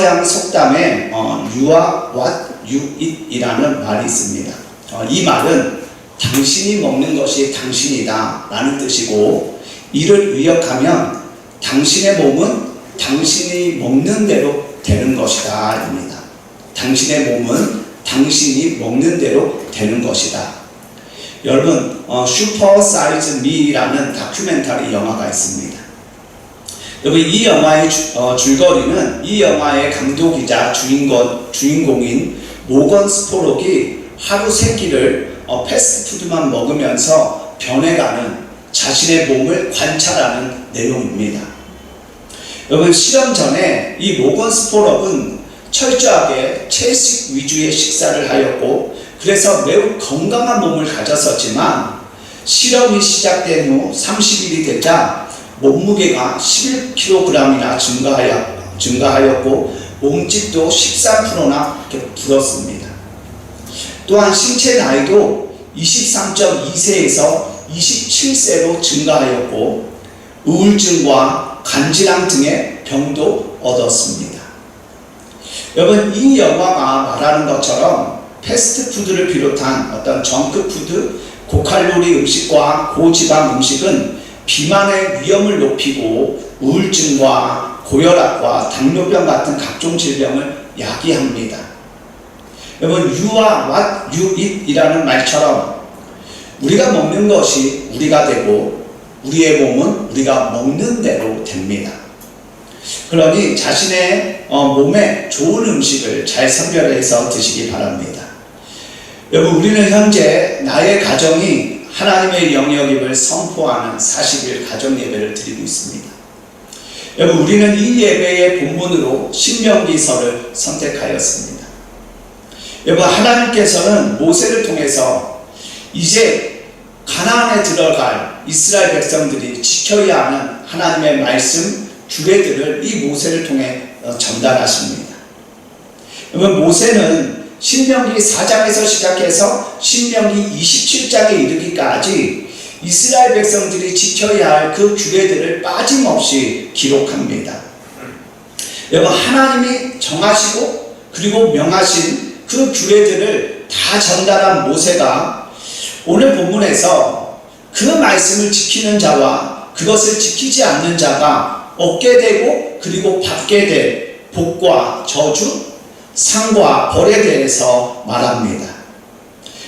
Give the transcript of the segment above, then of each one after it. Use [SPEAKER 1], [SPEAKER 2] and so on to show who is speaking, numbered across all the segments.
[SPEAKER 1] 유화장 속담에 You are what you eat 이라는 말이 있습니다. 이 말은 당신이 먹는 것이 당신이다 라는 뜻이고, 이를 의역하면 당신의 몸은 당신이 먹는 대로 되는 것이다 입니다. 당신의 몸은 당신이 먹는 대로 되는 것이다. 여러분, 슈퍼 사이즈 미라는 다큐멘터리 영화가 있습니다. 여러분, 이 영화의 줄거리는 이 영화의 감독이자 주인공인 모건 스포록이 하루 3끼를 패스트푸드만 먹으면서 변해가는 자신의 몸을 관찰하는 내용입니다. 여러분, 실험 전에 이 모건 스포록은 철저하게 채식 위주의 식사를 하였고, 그래서 매우 건강한 몸을 가졌었지만, 실험이 시작된 후 30일이 되자 몸무게가 11kg이나 증가하였고 몸집도 13%나 불었습니다. 또한 신체 나이도 23.2세에서 27세로 증가하였고 우울증과 간질환 등의 병도 얻었습니다. 여러분, 이 영화가 말하는 것처럼 패스트푸드를 비롯한 어떤 정크푸드, 고칼로리 음식과 고지방 음식은 비만의 위험을 높이고 우울증과 고혈압과 당뇨병 같은 각종 질병을 야기합니다. 여러분, You are what you eat 이라는 말처럼 우리가 먹는 것이 우리가 되고 우리의 몸은 우리가 먹는 대로 됩니다. 그러니 자신의 몸에 좋은 음식을 잘 선별해서 드시기 바랍니다. 여러분, 우리는 현재 나의 가정이 하나님의 영역임을 선포하는 40일 가정예배를 드리고 있습니다. 여러분, 우리는 이 예배의 본문으로 신명기서를 선택하였습니다. 여러분, 하나님께서는 모세를 통해서 이제 가나안에 들어갈 이스라엘 백성들이 지켜야 하는 하나님의 말씀 규례들을 이 모세를 통해 전달하십니다. 여러분, 모세는 신명기 4장에서 시작해서 신명기 27장에 이르기까지 이스라엘 백성들이 지켜야 할 그 규례들을 빠짐없이 기록합니다. 여러분, 하나님이 정하시고 그리고 명하신 그 규례들을 다 전달한 모세가 오늘 본문에서 그 말씀을 지키는 자와 그것을 지키지 않는 자가 얻게 되고 그리고 받게 될 복과 저주, 상과 벌에 대해서 말합니다.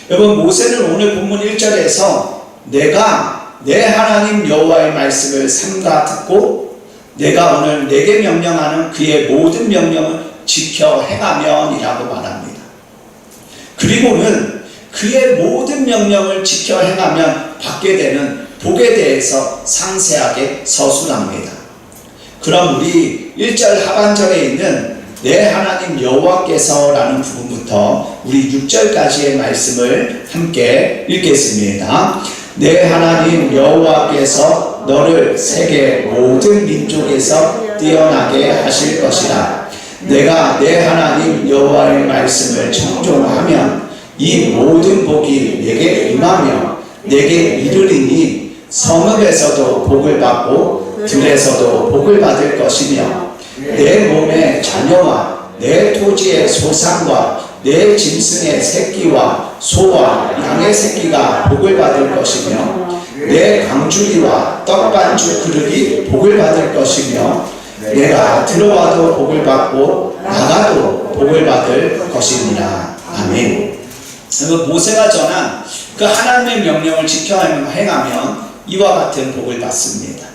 [SPEAKER 1] 여러분, 모세는 오늘 본문 1절에서 내가 내 하나님 여호와의 말씀을 삼가 듣고 내가 오늘 내게 명령하는 그의 모든 명령을 지켜 행하면 이라고 말합니다. 그리고는 그의 모든 명령을 지켜 행하면 받게 되는 복에 대해서 상세하게 서술합니다. 그럼 우리 1절 하반절에 있는 내 하나님 여호와께서 라는 부분부터 우리 6절까지의 말씀을 함께 읽겠습니다. 내 하나님 여호와께서 너를 세계 모든 민족에서 뛰어나게 하실 것이라. 내가 내 하나님 여호와의 말씀을 청종하면 이 모든 복이 내게 임하며 내게 이르리니 성읍에서도 복을 받고 들에서도 복을 받을 것이며 내 몸의 자녀와 내 토지의 소산과 내 짐승의 새끼와 소와 양의 새끼가 복을 받을 것이며 내 강주리와 떡반죽 그릇이 복을 받을 것이며 내가 들어와도 복을 받고 나가도 복을 받을 것이니라. 아멘. 모세가 전한 그 하나님의 명령을 지켜 행하면 이와 같은 복을 받습니다.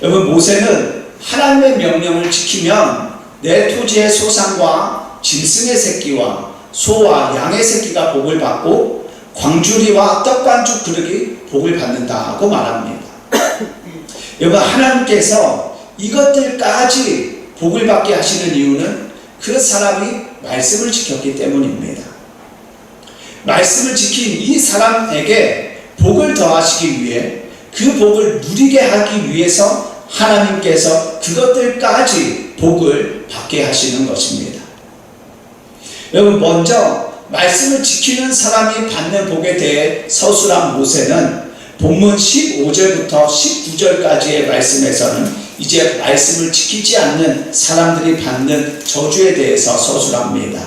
[SPEAKER 1] 여러분, 모세는 하나님의 명령을 지키면 내 토지의 소산과 짐승의 새끼와 소와 양의 새끼가 복을 받고 광주리와 떡반죽 그릇이 복을 받는다고 말합니다. 여러분, 하나님께서 이것들까지 복을 받게 하시는 이유는 그 사람이 말씀을 지켰기 때문입니다. 말씀을 지킨 이 사람에게 복을 더하시기 위해 그 복을 누리게 하기 위해서 하나님께서 그것들까지 복을 받게 하시는 것입니다. 여러분, 먼저 말씀을 지키는 사람이 받는 복에 대해 서술한 모세는 본문 15절부터 19절까지의 말씀에서는 이제 말씀을 지키지 않는 사람들이 받는 저주에 대해서 서술합니다.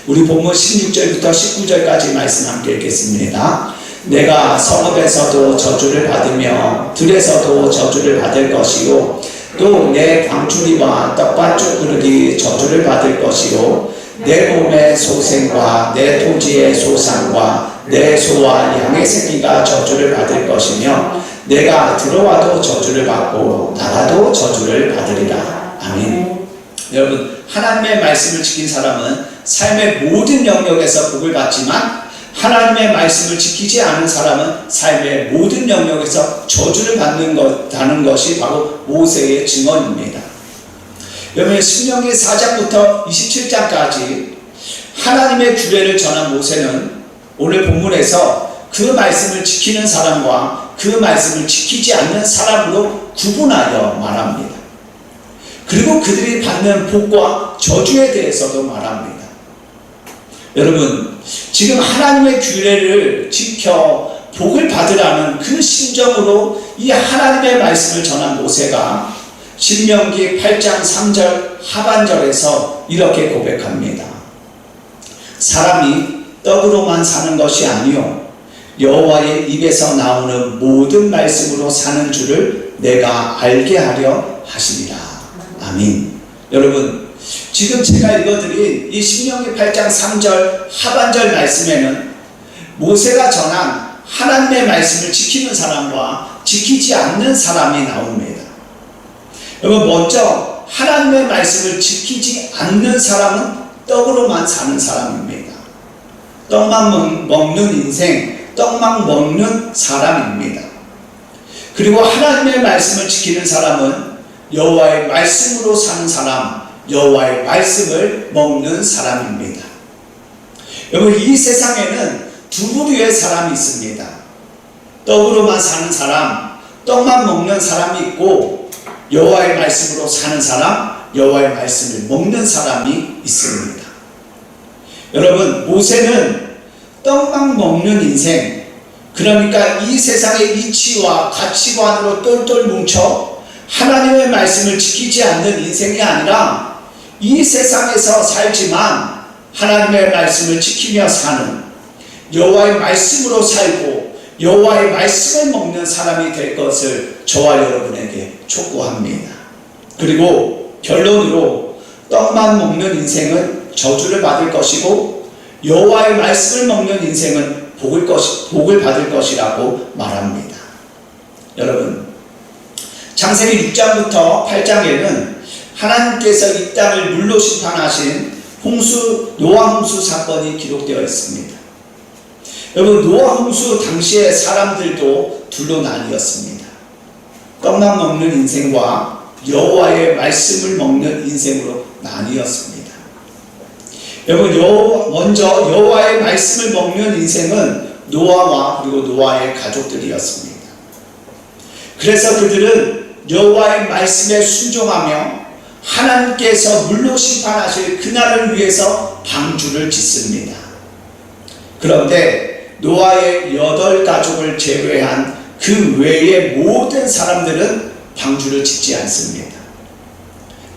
[SPEAKER 1] 우리 본문 16절부터 19절까지 말씀 함께 읽겠습니다. 내가 성읍에서도 저주를 받으며 들에서도 저주를 받을 것이요 또 내 광주리와 떡밭죽 그릇이 저주를 받을 것이요 내 몸의 소생과 내 토지의 소산과 내 소와 양의 새끼가 저주를 받을 것이며 내가 들어와도 저주를 받고 나가도 저주를 받으리라. 아멘. 여러분, 하나님의 말씀을 지킨 사람은 삶의 모든 영역에서 복을 받지만 하나님의 말씀을 지키지 않은 사람은 삶의 모든 영역에서 저주를 받는다는 것이 바로 모세의 증언입니다. 여러분, 신명기 4장부터 27장까지 하나님의 규례를 전한 모세는 오늘 본문에서 그 말씀을 지키는 사람과 그 말씀을 지키지 않는 사람으로 구분하여 말합니다. 그리고 그들이 받는 복과 저주에 대해서도 말합니다. 여러분, 지금 하나님의 규례를 지켜 복을 받으라는 그 심정으로 이 하나님의 말씀을 전한 모세가 신명기 8장 3절 하반절에서 이렇게 고백합니다. 사람이 떡으로만 사는 것이 아니요 여호와의 입에서 나오는 모든 말씀으로 사는 줄을 내가 알게 하려 하시리라. 아멘. 여러분, 지금 제가 읽어드린 이 신명기 8장 3절 하반절 말씀에는 모세가 전한 하나님의 말씀을 지키는 사람과 지키지 않는 사람이 나옵니다. 여러분, 먼저 하나님의 말씀을 지키지 않는 사람은 떡으로만 사는 사람입니다. 떡만 먹는 인생, 떡만 먹는 사람입니다. 그리고 하나님의 말씀을 지키는 사람은 여호와의 말씀으로 사는 사람, 여호와의 말씀을 먹는 사람입니다. 여러분, 이 세상에는 두 부류의 사람이 있습니다. 떡으로만 사는 사람, 떡만 먹는 사람이 있고 여호와의 말씀으로 사는 사람, 여호와의 말씀을 먹는 사람이 있습니다. 여러분, 모세는 떡만 먹는 인생, 그러니까 이 세상의 이치와 가치관으로 똘똘 뭉쳐 하나님의 말씀을 지키지 않는 인생이 아니라 이 세상에서 살지만 하나님의 말씀을 지키며 사는, 여호와의 말씀으로 살고 여호와의 말씀을 먹는 사람이 될 것을 저와 여러분에게 촉구합니다. 그리고 결론으로 떡만 먹는 인생은 저주를 받을 것이고 여호와의 말씀을 먹는 인생은 복을 받을 것이라고 말합니다. 여러분, 창세기 6장부터 8장에는 하나님께서 이 땅을 물로 심판하신 노아 홍수 사건이 기록되어 있습니다. 여러분, 노아 홍수 당시의 사람들도 둘로 나뉘었습니다. 떡만 먹는 인생과 여호와의 말씀을 먹는 인생으로 나뉘었습니다. 여러분, 먼저 여호와의 말씀을 먹는 인생은 노아와 그리고 노아의 가족들이었습니다. 그래서 그들은 여호와의 말씀에 순종하며 하나님께서 물로 심판하실 그날을 위해서 방주를 짓습니다. 그런데 노아의 8가족을 제외한 그 외의 모든 사람들은 방주를 짓지 않습니다.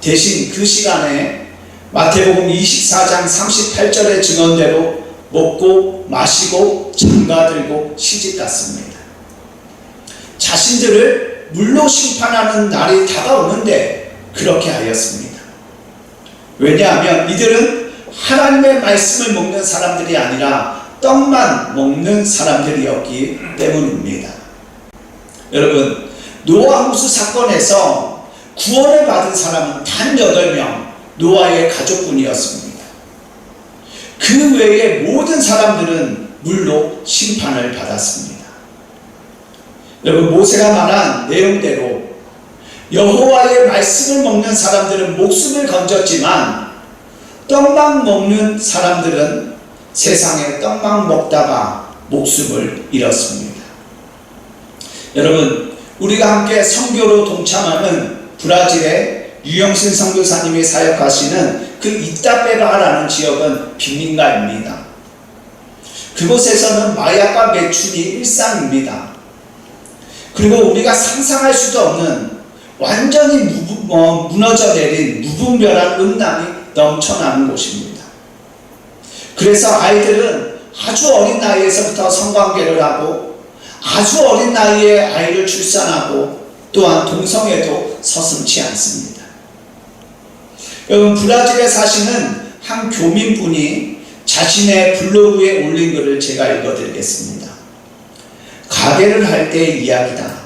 [SPEAKER 1] 대신 그 시간에 마태복음 24장 38절의 증언대로 먹고 마시고 장가들고 시집갔습니다. 자신들을 물로 심판하는 날이 다가오는데 그렇게 하였습니다. 왜냐하면 이들은 하나님의 말씀을 먹는 사람들이 아니라 떡만 먹는 사람들이었기 때문입니다. 여러분, 노아 홍수 사건에서 구원을 받은 사람은 단 8명, 노아의 가족뿐이었습니다. 그 외의 모든 사람들은 물로 심판을 받았습니다. 여러분, 모세가 말한 내용대로 여호와의 말씀을 먹는 사람들은 목숨을 건졌지만 떡만 먹는 사람들은 세상에 떡만 먹다가 목숨을 잃었습니다. 여러분, 우리가 함께 선교로 동참하는 브라질의 유영신 선교사님이 사역하시는 그 이타페바라는 지역은 빈민가입니다. 그곳에서는 마약과 매춘이 일상입니다. 그리고 우리가 상상할 수도 없는 완전히 무너져 내린 무분별한 음란이 넘쳐나는 곳입니다. 그래서 아이들은 아주 어린 나이에서부터 성관계를 하고 아주 어린 나이에 아이를 출산하고 또한 동성애도 서슴지 않습니다. 여러분, 브라질에 사시는 한 교민분이 자신의 블로그에 올린 글을 제가 읽어드리겠습니다. 가게를 할 때의 이야기다.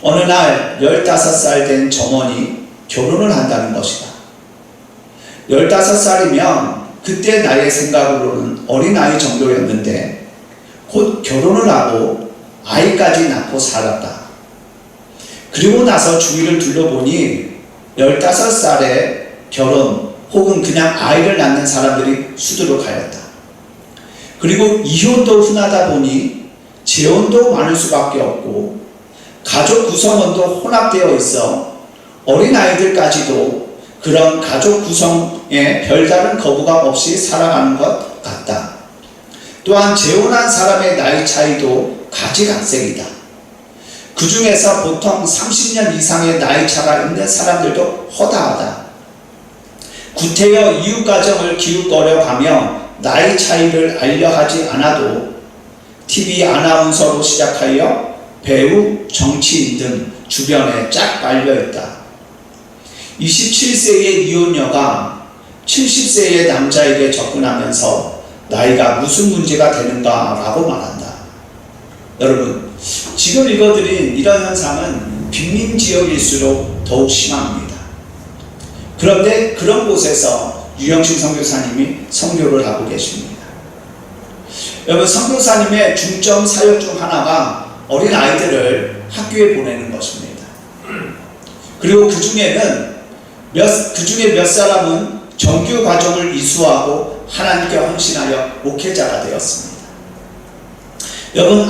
[SPEAKER 1] 어느 날 15살 된 점원이 결혼을 한다는 것이다. 15살이면 그때 나의 생각으로는 어린아이 정도였는데 곧 결혼을 하고 아이까지 낳고 살았다. 그리고 나서 주위를 둘러보니 15살에 결혼 혹은 그냥 아이를 낳는 사람들이 수두룩하였다. 그리고 이혼도 흔하다 보니 재혼도 많을 수밖에 없고 가족 구성원도 혼합되어 있어 어린아이들까지도 그런 가족 구성에 별다른 거부감 없이 살아가는 것 같다. 또한 재혼한 사람의 나이 차이도 가지각색이다. 그 중에서 보통 30년 이상의 나이 차가 있는 사람들도 허다하다. 구태여 이웃가정을 기웃거려 가며 나이 차이를 알려하지 않아도 TV 아나운서로 시작하여 배우, 정치인 등 주변에 쫙 깔려있다. 27세의 이혼녀가 70세의 남자에게 접근하면서 나이가 무슨 문제가 되는가 라고 말한다. 여러분, 지금 읽어드린 이런 현상은 빈민지역일수록 더욱 심합니다. 그런데 그런 곳에서 유영신 선교사님이 선교를 하고 계십니다. 여러분, 선교사님의 중점 사역 중 하나가 어린 아이들을 학교에 보내는 것입니다. 그리고 그 중에 몇 사람은 정규 과정을 이수하고 하나님께 헌신하여 목회자가 되었습니다. 여러분,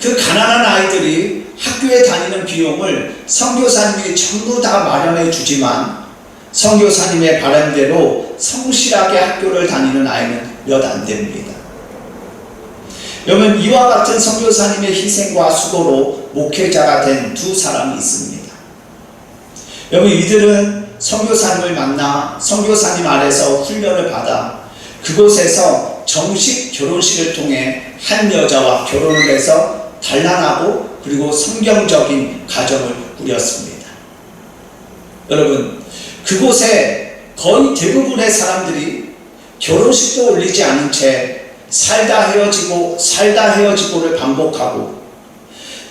[SPEAKER 1] 그 가난한 아이들이 학교에 다니는 비용을 선교사님이 전부 다 마련해 주지만 선교사님의 바람대로 성실하게 학교를 다니는 아이는 몇 안 됩니다. 여러분, 이와 같은 선교사님의 희생과 수고로 목회자가 된 두 사람이 있습니다. 여러분, 이들은 선교사님을 만나 선교사님 아래서 훈련을 받아 그곳에서 정식 결혼식을 통해 한 여자와 결혼을 해서 단란하고 그리고 성경적인 가정을 꾸렸습니다. 여러분, 그곳에 거의 대부분의 사람들이 결혼식도 올리지 않은 채 살다 헤어지고를 반복하고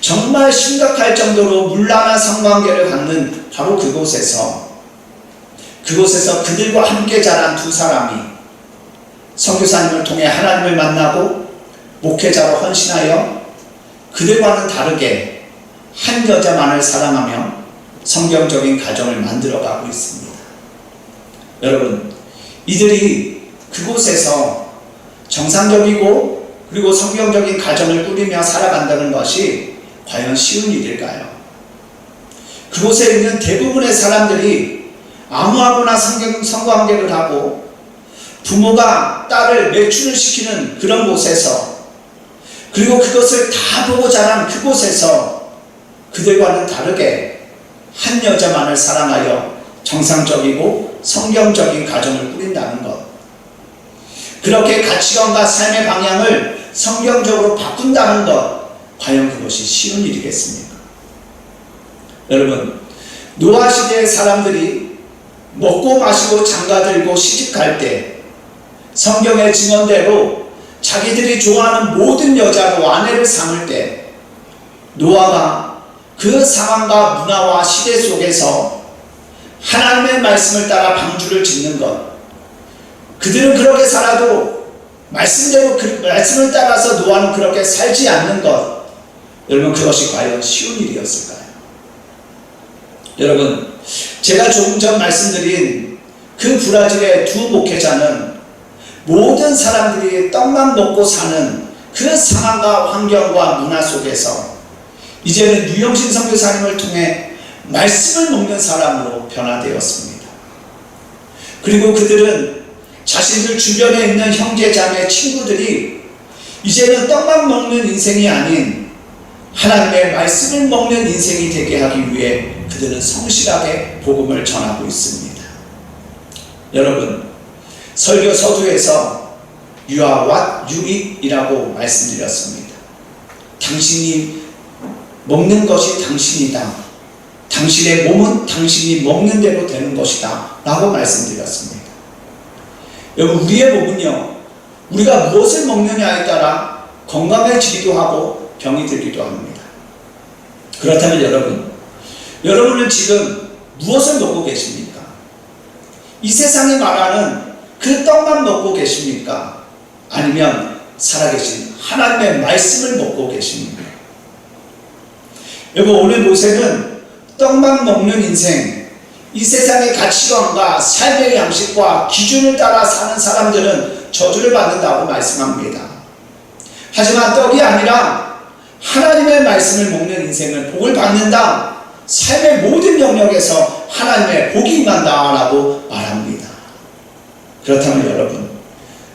[SPEAKER 1] 정말 심각할 정도로 문란한 성관계를 갖는 바로 그곳에서 그들과 함께 자란 두 사람이 선교사님을 통해 하나님을 만나고 목회자로 헌신하여 그들과는 다르게 한 여자만을 사랑하며 성경적인 가정을 만들어가고 있습니다. 여러분, 이들이 그곳에서 정상적이고 그리고 성경적인 가정을 꾸리며 살아간다는 것이 과연 쉬운 일일까요? 그곳에 있는 대부분의 사람들이 아무하고나 성관계를 하고 부모가 딸을 매춘을 시키는 그런 곳에서 그리고 그것을 다 보고 자란 그곳에서 그들과는 다르게 한 여자만을 사랑하여 정상적이고 성경적인 가정을 꾸린다는 것, 그렇게 가치관과 삶의 방향을 성경적으로 바꾼다는 것, 과연 그것이 쉬운 일이겠습니까? 여러분, 노아 시대의 사람들이 먹고 마시고 장가들고 시집갈 때 성경의 증언대로 자기들이 좋아하는 모든 여자로 아내를 삼을 때 노아가 그 상황과 문화와 시대 속에서 하나님의 말씀을 따라 방주를 짓는 것, 그들은 그렇게 살아도 말씀대로 그 말씀을 따라서 노아는 그렇게 살지 않는 것, 여러분, 그것이 과연 쉬운 일이었을까요? 여러분, 제가 조금 전 말씀드린 그 브라질의 두 목회자는 모든 사람들이 떡만 먹고 사는 그 상황과 환경과 문화 속에서 이제는 유영신 선교사님을 통해 말씀을 먹는 사람으로 변화되었습니다. 그리고 그들은 자신들 주변에 있는 형제, 자매, 친구들이 이제는 떡만 먹는 인생이 아닌 하나님의 말씀을 먹는 인생이 되게 하기 위해 그들은 성실하게 복음을 전하고 있습니다. 여러분, 설교 서두에서 You are what you eat이라고 말씀드렸습니다. 당신이 먹는 것이 당신이다. 당신의 몸은 당신이 먹는 대로 되는 것이다 라고 말씀드렸습니다. 여러분, 우리의 몸은요, 우리가 무엇을 먹느냐에 따라 건강해지기도 하고 병이 들기도 합니다. 그렇다면 여러분은 지금 무엇을 먹고 계십니까? 이 세상이 말하는 그 떡만 먹고 계십니까? 아니면 살아계신 하나님의 말씀을 먹고 계십니까? 여러분, 오늘 모세는 떡만 먹는 인생, 이 세상의 가치관과 삶의 양식과 기준을 따라 사는 사람들은 저주를 받는다고 말씀합니다. 하지만 떡이 아니라 하나님의 말씀을 먹는 인생은 복을 받는다. 삶의 모든 영역에서 하나님의 복이 임한다라고 말합니다. 그렇다면 여러분,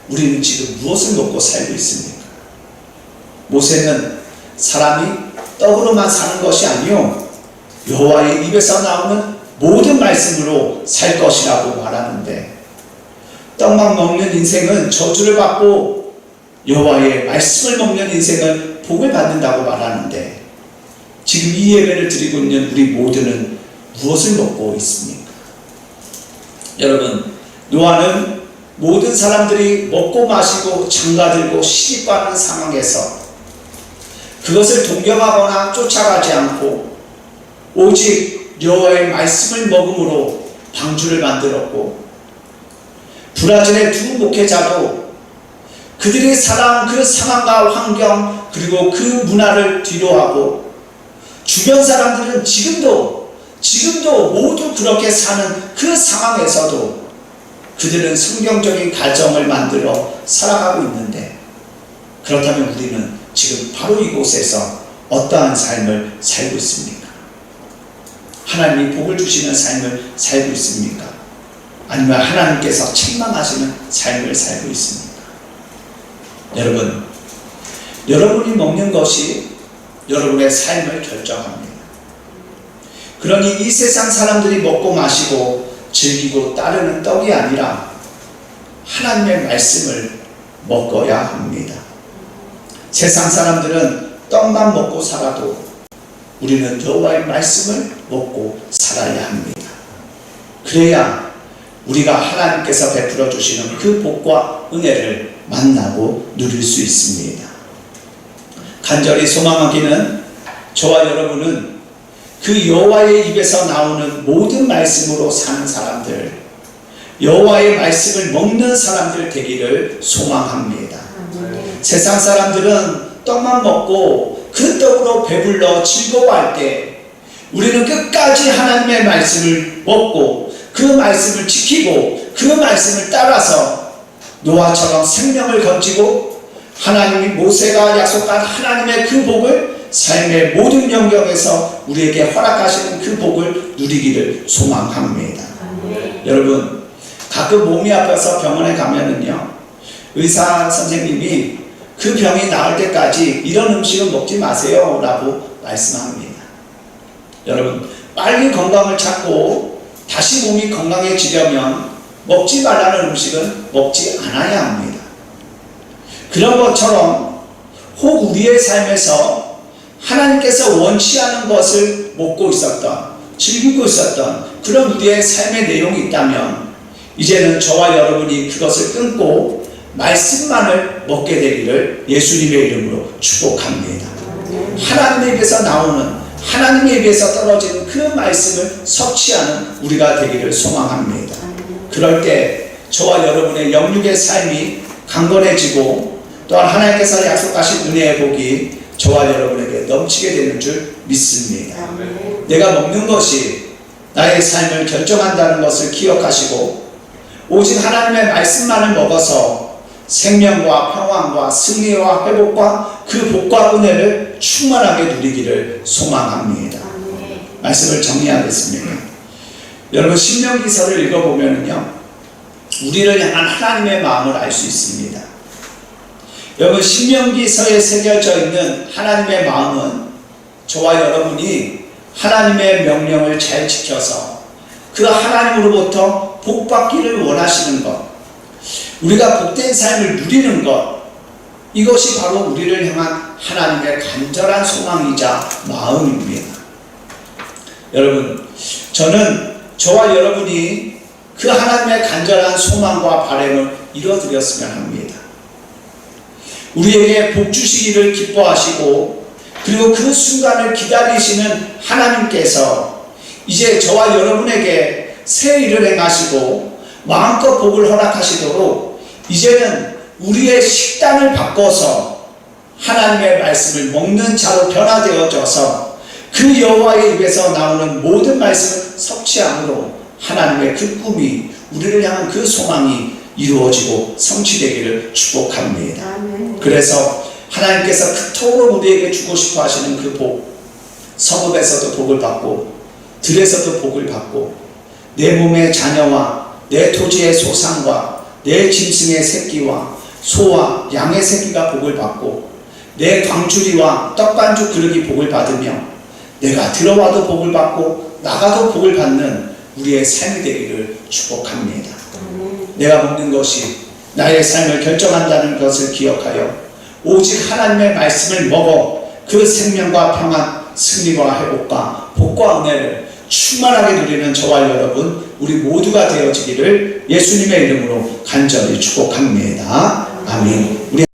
[SPEAKER 1] 우리는 지금 무엇을 먹고 살고 있습니까? 모세는 사람이 떡으로만 사는 것이 아니요 여호와의 입에서 나오는 모든 말씀으로 살 것이라고 말하는데, 떡만 먹는 인생은 저주를 받고 여호와의 말씀을 먹는 인생은 복을 받는다고 말하는데, 지금 이 예배를 드리고 있는 우리 모두는 무엇을 먹고 있습니까? 여러분, 노아는 모든 사람들이 먹고 마시고 장가들고 시집가는 상황에서 그것을 동경하거나 쫓아가지 않고 오직 여호와의 말씀을 먹음으로 방주를 만들었고, 브라질의 두 목회자도 그들이 살아온 그 상황과 환경 그리고 그 문화를 뒤로하고, 주변 사람들은 지금도 모두 그렇게 사는 그 상황에서도 그들은 성경적인 가정을 만들어 살아가고 있는데, 그렇다면 우리는 지금 바로 이곳에서 어떠한 삶을 살고 있습니까? 하나님이 복을 주시는 삶을 살고 있습니까? 아니면 하나님께서 책망하시는 삶을 살고 있습니까? 여러분, 여러분이 먹는 것이 여러분의 삶을 결정합니다. 그러니 이 세상 사람들이 먹고 마시고 즐기고 따르는 떡이 아니라 하나님의 말씀을 먹어야 합니다. 세상 사람들은 떡만 먹고 살아도 우리는 여호와의 말씀을 먹고 살아야 합니다. 그래야 우리가 하나님께서 베풀어 주시는 그 복과 은혜를 만나고 누릴 수 있습니다. 간절히 소망하기는 저와 여러분은 그 여호와의 입에서 나오는 모든 말씀으로 사는 사람들, 여호와의 말씀을 먹는 사람들 되기를 소망합니다. 세상 사람들은 떡만 먹고 그 떡으로 배불러 즐거워할 때 우리는 끝까지 하나님의 말씀을 먹고 그 말씀을 지키고 그 말씀을 따라서 노아처럼 생명을 건지고 하나님이 모세가 약속한 하나님의 그 복을 삶의 모든 영역에서 우리에게 허락하시는 그 복을 누리기를 소망합니다. 여러분, 가끔 몸이 아파서 병원에 가면은요, 의사 선생님이 그 병이 나을 때까지 이런 음식은 먹지 마세요 라고 말씀합니다. 여러분, 빨리 건강을 찾고 다시 몸이 건강해지려면 먹지 말라는 음식은 먹지 않아야 합니다. 그런 것처럼 혹 우리의 삶에서 하나님께서 원치 않은 것을 먹고 있었던, 즐기고 있었던 그런 우리의 삶의 내용이 있다면 이제는 저와 여러분이 그것을 끊고 말씀만을 먹게 되기를 예수님의 이름으로 축복합니다. 하나님의 입에서 나오는, 하나님의 입에서 떨어지는 그 말씀을 섭취하는 우리가 되기를 소망합니다. 그럴 때 저와 여러분의 영육의 삶이 강건해지고 또한 하나님께서 약속하신 은혜의 복이 저와 여러분에게 넘치게 되는 줄 믿습니다. 내가 먹는 것이 나의 삶을 결정한다는 것을 기억하시고 오직 하나님의 말씀만을 먹어서 생명과 평안과 승리와 회복과 그 복과 은혜를 충만하게 누리기를 소망합니다. 말씀을 정리하겠습니다. 여러분, 신명기서를 읽어보면요, 우리를 향한 하나님의 마음을 알 수 있습니다. 여러분, 신명기서에 새겨져 있는 하나님의 마음은 저와 여러분이 하나님의 명령을 잘 지켜서 그 하나님으로부터 복받기를 원하시는 것, 우리가 복된 삶을 누리는 것, 이것이 바로 우리를 향한 하나님의 간절한 소망이자 마음입니다. 여러분, 저는 저와 여러분이 그 하나님의 간절한 소망과 바람을 이뤄드렸으면 합니다. 우리에게 복 주시기를 기뻐하시고 그리고 그 순간을 기다리시는 하나님께서 이제 저와 여러분에게 새 일을 행하시고 마음껏 복을 허락하시도록 이제는 우리의 식단을 바꿔서 하나님의 말씀을 먹는 자로 변화되어져서 그 여호와의 입에서 나오는 모든 말씀을 섭취함으로 하나님의 그 꿈이, 우리를 향한 그 소망이 이루어지고 성취되기를 축복합니다. 아멘. 그래서 하나님께서 그토록 우리에게 주고 싶어 하시는 그 복, 성읍에서도 복을 받고 들에서도 복을 받고 내 몸의 자녀와 내 토지의 소산과 내 짐승의 새끼와 소와 양의 새끼가 복을 받고 내 광주리와 떡반죽 그릇이 복을 받으며 내가 들어와도 복을 받고 나가도 복을 받는 우리의 삶이 되기를 축복합니다. 내가 먹는 것이 나의 삶을 결정한다는 것을 기억하여 오직 하나님의 말씀을 먹어 그 생명과 평안, 승리와 회복과 복과 은혜를 충만하게 누리는 저와 여러분, 우리 모두가 되어지기를 예수님의 이름으로 간절히 축복합니다. 아멘. 우리